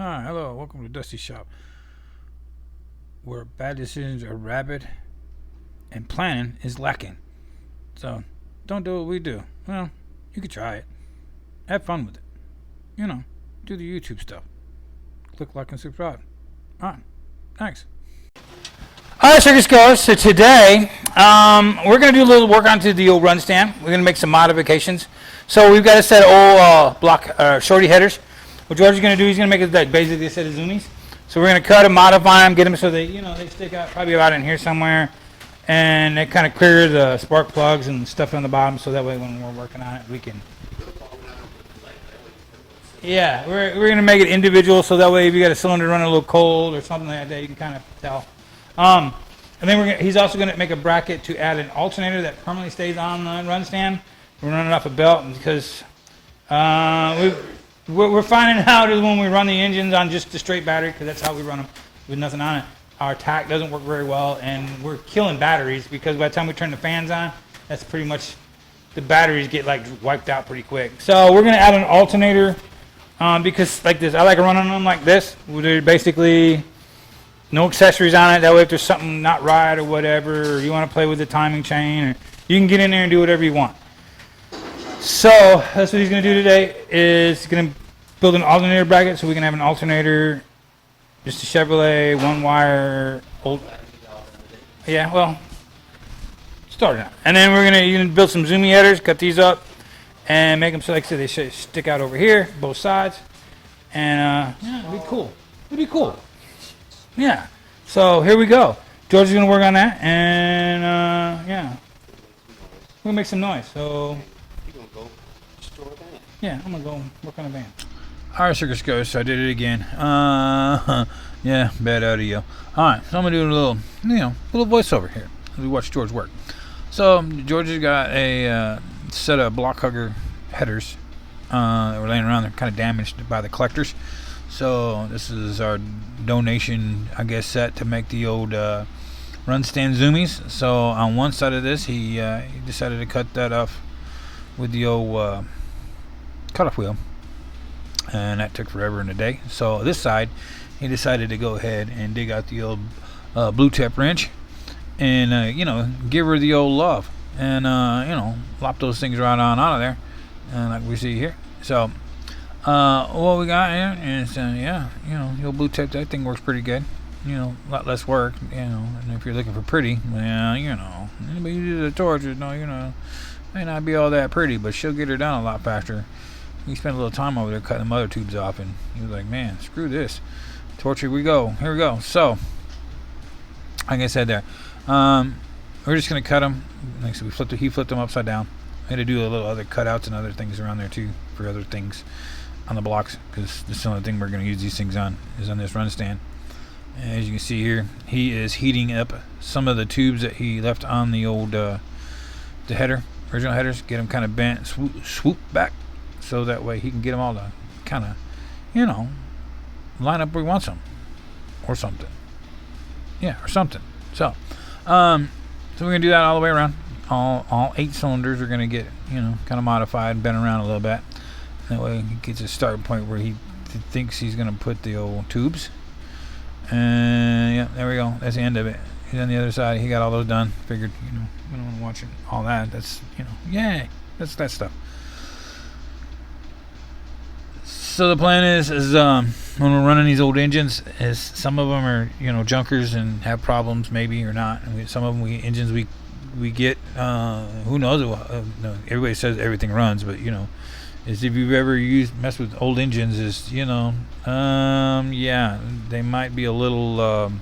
Hi, hello, welcome to Dusty Shop, where bad decisions are rabid and planning is lacking. So, don't do what we do. Well, you could try it. Have fun with it. You know, do the YouTube stuff. Click like and subscribe. Alright, thanks. Alright, Circus Goers. So today, we're going to do a little work onto the old run stand. We're going to make some modifications. So we've got a set of old shorty headers. What George is going to do, he's going to make it basically a set of zoomies. So we're going to cut them, modify them, get them so they, they stick out probably about in here somewhere. And they kind of clear the spark plugs and stuff on the bottom, so that way when we're working on it, we can. Yeah, we're going to make it individual, so that way if you got a cylinder running a little cold or something like that, you can kind of tell. And then he's also going to make a bracket to add an alternator that permanently stays on the run stand. We're running off a belt because we're finding out is when we run the engines on just the straight battery, because that's how we run them with nothing on it. Our tack doesn't work very well, and we're killing batteries because by the time we turn the fans on, that's pretty much the batteries get like wiped out pretty quick. So we're going to add an alternator because like this, I like running them like this. They're basically no accessories on it. That way if there's something not right or whatever, or you want to play with the timing chain, or you can get in there and do whatever you want. So that's what he's going to do today, is he's going to build an alternator bracket so we can have an alternator, just a Chevrolet, one wire, old. Yeah, well, starting out. And then you're going to build some zoomy headers, cut these up, and make them so like I said, they should stick out over here, both sides. And yeah, it'll be cool. It'll be cool. Yeah. So here we go. George is going to work on that, and yeah, we're going to make some noise. So yeah, I'm going to go work on a van. Alright, Circus Ghost, I did it again. Yeah, bad audio. Alright, so I'm going to do a little, little voiceover here as we watch George work. So, George has got a set of block hugger headers that were laying around. They're kind of damaged by the collectors. So, this is our donation, I guess, set to make the old run stand zoomies. So, on one side of this, he decided to cut that off with the old cutoff wheel, and that took forever and a day. So this side, he decided to go ahead and dig out the old blue tip wrench and give her the old love and lop those things right on out of there, like we see here. So what we got here is the old blue tip. That thing works pretty good. A lot less work. And if you're looking for pretty, well, anybody who uses a torch, may not be all that pretty, but she'll get her done a lot faster. He spent a little time over there cutting the mother tubes off, and he was like, man, screw this. Torch, here we go. So, like I said there, we're just going to cut them. Like I said, he flipped them upside down. I had to do a little other cutouts and other things around there, too, for other things on the blocks, because this is the only thing we're going to use these things on, is on this run stand. And as you can see here, he is heating up some of the tubes that he left on the old the original headers, get them kind of bent, swoop back, so that way he can get them all to kind of, line up where he wants them, or something. Yeah, or something. So we're gonna do that all the way around. All 8 cylinders are gonna get, kind of modified, bent around a little bit. That way he gets a starting point where he thinks he's gonna put the old tubes. And yeah, there we go. That's the end of it. He's on the other side. He got all those done. Figured, we don't want to watch it, all that. That's, yay. That's that stuff. So the plan is when we're running these old engines, is some of them are junkers and have problems maybe or not. And some of them engines we get who knows. Everybody says everything runs, but is if you've ever messed with old engines, is yeah, they might be a little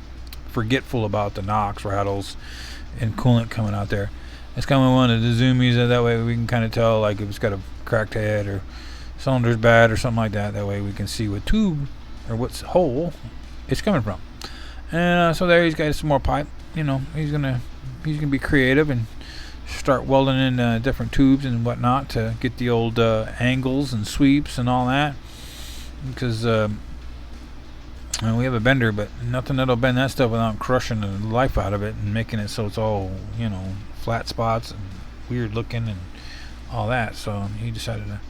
forgetful about the NOx rattles and coolant coming out there. It's kind of one of the zoomies, that way we can kind of tell like if it's got a cracked head or cylinder's bad or something like that. That way we can see what tube or what hole it's coming from. And so there he's got some more pipe. He's gonna be creative and start welding in different tubes and whatnot to get the old angles and sweeps and all that. Because we have a bender, but nothing that'll bend that stuff without crushing the life out of it and making it so it's all flat spots and weird looking and all that. So he decided to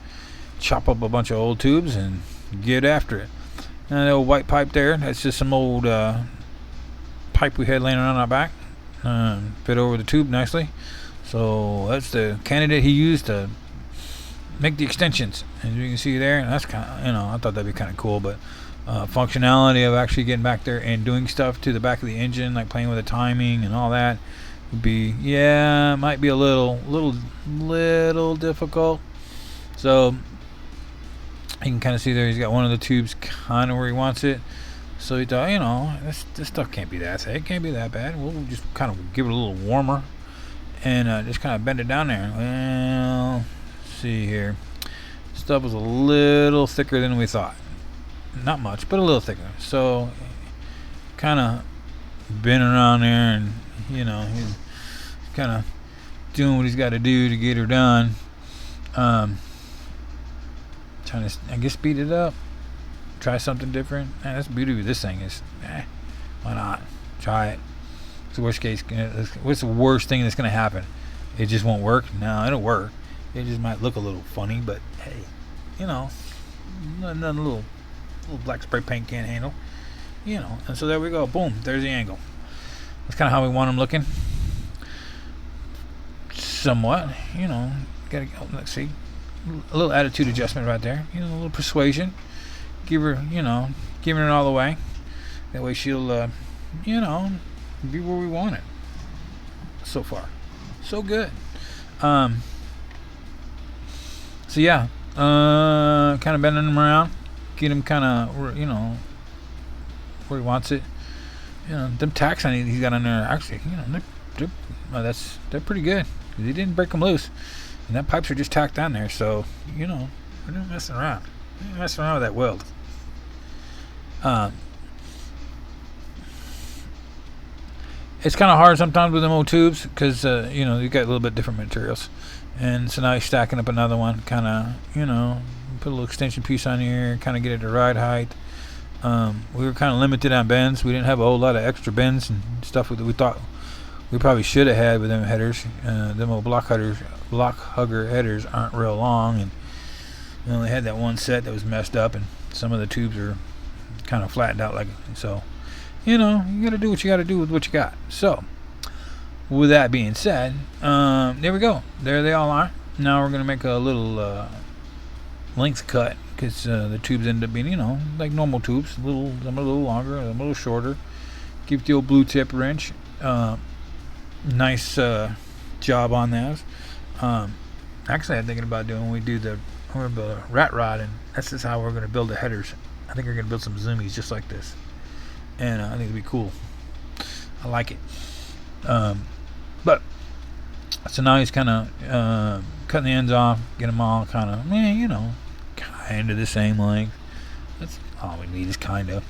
chop up a bunch of old tubes and get after it. And the old white pipe there, that's just some old pipe we had laying around our back. Fit over the tube nicely. So that's the candidate he used to make the extensions. As you can see there, and that's kind of, I thought that'd be kind of cool, but functionality of actually getting back there and doing stuff to the back of the engine, like playing with the timing and all that, would be, might be a little difficult. So you can kind of see there, he's got one of the tubes kind of where he wants it. So he thought, this stuff can't be that thick, it can't be that bad. We'll just kind of give it a little warmer and just kind of bend it down there. Well, let's see here. Stuff was a little thicker than we thought. Not much, but a little thicker. So kind of bending around there, and he's kind of doing what he's got to do to get her done. Trying to, I guess, speed it up, try something different. That's the beauty of this thing is, why not try it? It's the worst case. What's the worst thing that's gonna happen? It just won't work. No, it'll work. It just might look a little funny, but hey, nothing a little black spray paint can't handle. And so there we go. Boom, there's the angle. That's kind of how we want them looking. Somewhat, gotta go. Let's see, a little attitude adjustment right there. A little persuasion. Give her, giving it all the way. That way she'll, be where we want it. So far, so good. So yeah, kind of bending him around, get him kind of, where he wants it. Them tacks on he's got on there actually, they're pretty good. He didn't break them loose, and that pipes are just tacked on there. So we're not messing around. We're not messing around with that weld. It's kind of hard sometimes with them old tubes because you got a little bit different materials, and so now you're stacking up another one. Kind of put a little extension piece on here, kind of get it the right height. We were kind of limited on bends. We didn't have a whole lot of extra bends and stuff that we thought we probably should have had with them headers. Them old block hugger headers aren't real long, and we only had that one set that was messed up, and some of the tubes are kind of flattened out, so. You got to do what you got to do with what you got. So, with that being said, there we go. There they all are. Now we're going to make a little length cut because the tubes end up being, like normal tubes. Some a little longer, a little shorter. Keep the old blue tip wrench. Nice job on those. Actually, I'm thinking about doing when we do the rat rod, and that's just how we're going to build the headers. I think we're going to build some zoomies just like this. And I think it'd be cool. I like it. But so now he's kind of cutting the ends off, get them all kind of, kind of the same length. That's all we need is kind of.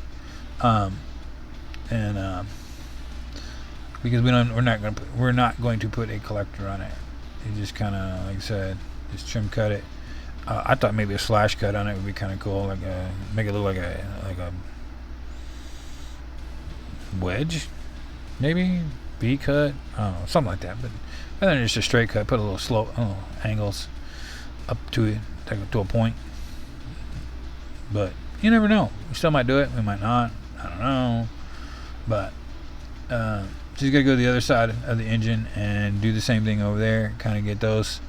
Because we're not going to put a collector on it. You just kind of, like I said, just trim cut it. I thought maybe a slash cut on it would be kind of cool, make it look like a wedge, maybe V cut, I don't know, something like that. But rather than just a straight cut, put a little slope, angles up to it, take it to a point. But you never know. We still might do it. We might not. I don't know. But so you gotta go to the other side of the engine and do the same thing over there. Kind of get those.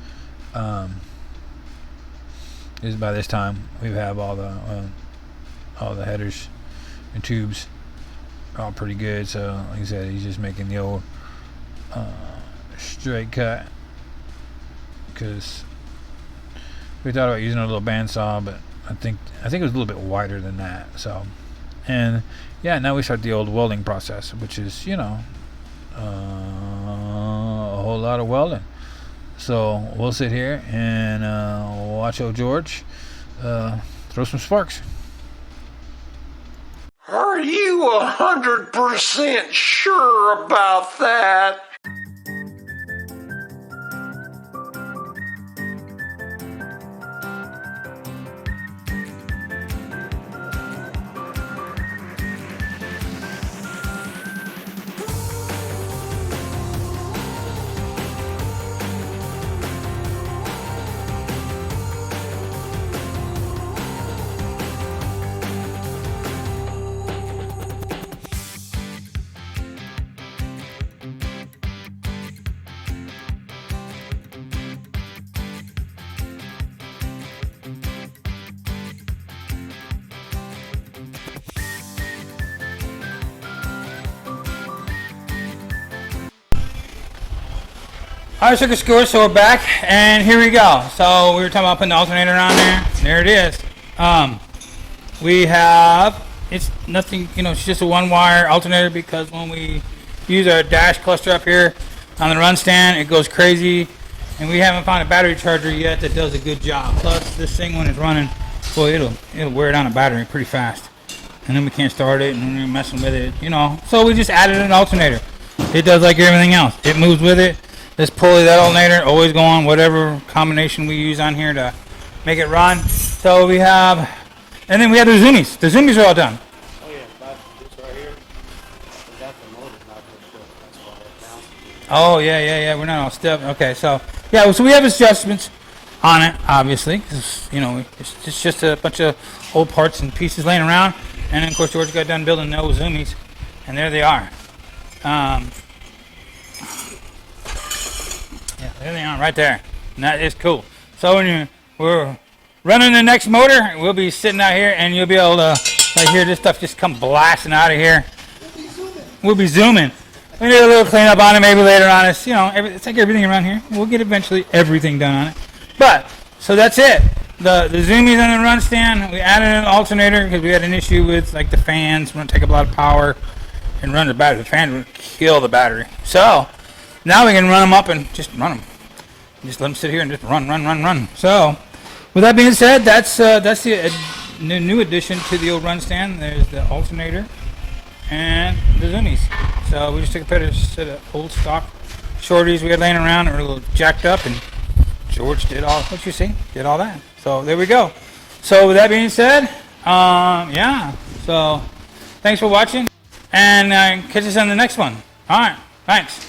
Is by this time we have all the headers and tubes all pretty good. So like I said, he's just making the old straight cut because we thought about using a little bandsaw, but I think it was a little bit wider than that. So, and yeah, now we start the old welding process, which is a whole lot of welding. So we'll sit here and watch old George throw some sparks. Are you 100% sure about that? Alright, Circuit Score, so we're back, and here we go. So we were talking about putting the alternator on there. There it is. We have, it's nothing, you know, it's just a one-wire alternator because when we use our dash cluster up here on the run stand, it goes crazy, and we haven't found a battery charger yet that does a good job. Plus, this thing when it's running, boy, it'll wear down a battery pretty fast, and then we can't start it, and we're messing with it, you know. So we just added an alternator. It does like everything else. It moves with it. This pulley, that alternator, always go on whatever combination we use on here to make it run. So we have, and then we have the zoomies. The zoomies are all done. Oh yeah, this right here. That's the motor, not the foot. That's why that bounces. Oh yeah. We're not all stiff. Okay, so yeah, so we have adjustments on it, obviously, 'cause, you know, it's just a bunch of old parts and pieces laying around. And then of course George got done building those zoomies, and there they are. Yeah, there they are, right there. And that is cool. So when we're running the next motor, we'll be sitting out here, and you'll be able to like hear this stuff just come blasting out of here. We'll be zooming. We need a little cleanup on it maybe later on. It's, you know, it's like everything around here. We'll get eventually everything done on it. But so that's it. The zoomies on the run stand. We added an alternator because we had an issue with like the fans. We're gonna take up a lot of power and run the battery. The fan would kill the battery. So now we can run them up and just run them. Just let them sit here and just run. So, with that being said, that's the new addition to the old run stand. There's the alternator and the zoomies. So we just took a set of old stock shorties we had laying around that were a little jacked up, and George did all what you see, did all that. So there we go. So with that being said, yeah. So thanks for watching, and catch us on the next one. All right, thanks.